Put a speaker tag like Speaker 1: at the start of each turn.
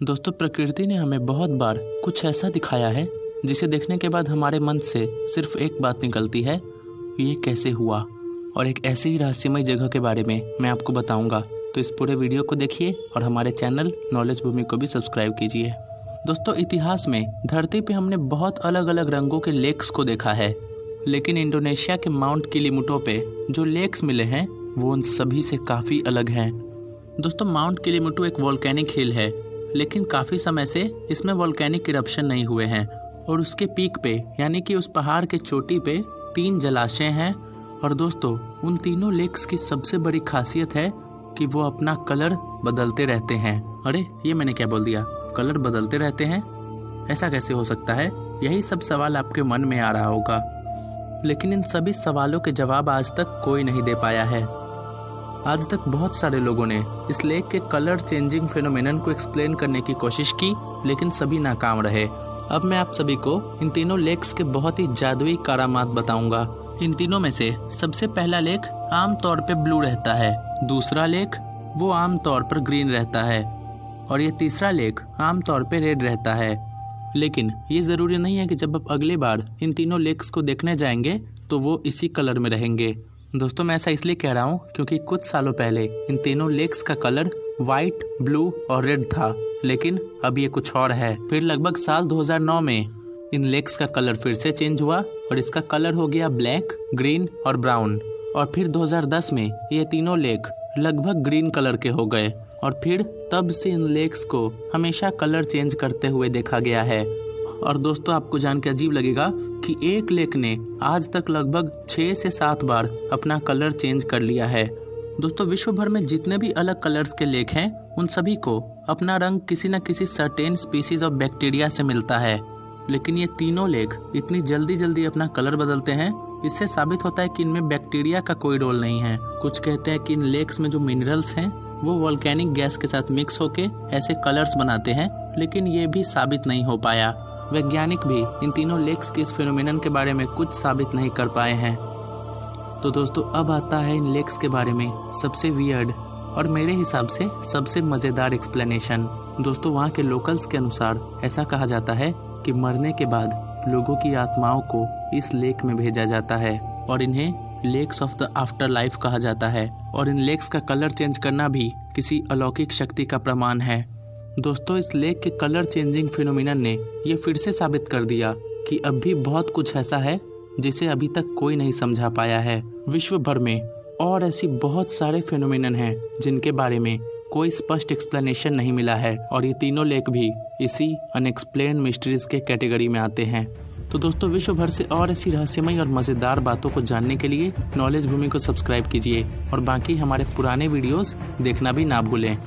Speaker 1: दोस्तों, प्रकृति ने हमें बहुत बार कुछ ऐसा दिखाया है जिसे देखने के बाद हमारे मन से सिर्फ एक बात निकलती है, ये कैसे हुआ। और एक ऐसी ही रहस्यमय जगह के बारे में मैं आपको बताऊंगा, तो इस पूरे वीडियो को देखिए और हमारे चैनल नॉलेज भूमि को भी सब्सक्राइब कीजिए। दोस्तों, इतिहास में धरती पे हमने बहुत अलग अलग रंगों के लेक्स को देखा है, लेकिन इंडोनेशिया के माउंट किलिमुटो पे जो लेक्स मिले हैं वो उन सभी से काफ़ी अलग हैं। दोस्तों, माउंट किलिमुटो एक वोल्केनिक हिल है, लेकिन काफ़ी समय से इसमें वोल्केनिक इरप्शन नहीं हुए हैं और उसके पीक पे यानी कि उस पहाड़ के चोटी पे 3 जलाशय हैं। और दोस्तों, उन तीनों लेक्स की सबसे बड़ी खासियत है कि वो अपना कलर बदलते रहते हैं। अरे, ये मैंने क्या बोल दिया, कलर बदलते रहते हैं, ऐसा कैसे हो सकता है? यही सब सवाल आपके मन में आ रहा होगा, लेकिन इन सभी सवालों के जवाब आज तक कोई नहीं दे पाया है। आज तक बहुत सारे लोगों ने इस लेक के कलर चेंजिंग फिनोमेनन को एक्सप्लेन करने की कोशिश की, लेकिन सभी नाकाम रहे। अब मैं आप सभी को इन तीनों लेक्स के बहुत ही जादुई करामात बताऊंगा। इन तीनों में से सबसे पहला लेक आमतौर पे ब्लू रहता है, दूसरा लेक वो आमतौर पर ग्रीन रहता है और ये तीसरा लेक आमतौर पे रेड रहता है। लेकिन ये ज़रूरी नहीं है कि जब आप अगली बार इन तीनों लेक्स को देखने जाएंगे तो वो इसी कलर में रहेंगे। दोस्तों, मैं ऐसा इसलिए कह रहा हूँ क्योंकि कुछ सालों पहले इन तीनों लेक्स का कलर वाइट, ब्लू और रेड था, लेकिन अब ये कुछ और है। फिर लगभग साल 2009 में इन लेक्स का कलर फिर से चेंज हुआ और इसका कलर हो गया ब्लैक, ग्रीन और ब्राउन। और फिर 2010 में ये तीनों लेक लगभग ग्रीन कलर के हो गए और फिर तब से इन लेक्स को हमेशा कलर चेंज करते हुए देखा गया है। और दोस्तों, आपको जान के अजीब लगेगा कि एक लेक ने आज तक लगभग 6 से 7 बार अपना कलर चेंज कर लिया है। दोस्तों, विश्व भर में जितने भी अलग कलर्स के लेक हैं, उन सभी को अपना रंग किसी न किसी सर्टेन स्पीसीज ऑफ बैक्टीरिया से मिलता है, लेकिन ये तीनों लेक इतनी जल्दी अपना कलर बदलते हैं, इससे साबित होता है कि इनमें बैक्टीरिया का कोई रोल नहीं है। कुछ कहते हैं कि इन लेक्स में जो मिनरल्स हैं वो वोल्केनिक गैस के साथ मिक्स होके ऐसे कलर्स बनाते हैं, लेकिन ये भी साबित नहीं हो पाया। वैज्ञानिक भी इन तीनों लेक्स के इस फिनोमेनन के बारे में कुछ साबित नहीं कर पाए हैं। तो दोस्तों, अब आता है इन लेक्स के बारे में सबसे वियर्ड और मेरे हिसाब से सबसे मज़ेदार एक्सप्लेनेशन। दोस्तों, वहाँ के लोकल्स के अनुसार ऐसा कहा जाता है कि मरने के बाद लोगों की आत्माओं को इस लेक में भेजा जाता है और इन्हें lakes of the afterlife कहा जाता है। और इन लेक्स का कलर चेंज करना भी किसी अलौकिक शक्ति का प्रमाण है। दोस्तों, इस लेक के कलर चेंजिंग फिनोमिनन ने ये फिर से साबित कर दिया कि अब भी बहुत कुछ ऐसा है जिसे अभी तक कोई नहीं समझा पाया है। विश्व भर में और ऐसी बहुत सारे फिनोमिनन हैं जिनके बारे में कोई स्पष्ट एक्सप्लेनेशन नहीं मिला है, और ये तीनों लेक भी इसी अनएक्सप्लेन्ड मिस्ट्रीज के कैटेगरी में आते हैं। तो दोस्तों, विश्व भर से और ऐसी रहस्यमय और मज़ेदार बातों को जानने के लिए नॉलेज भूमि को सब्सक्राइब कीजिए और बाकी हमारे पुराने वीडियोस देखना भी ना भूलें।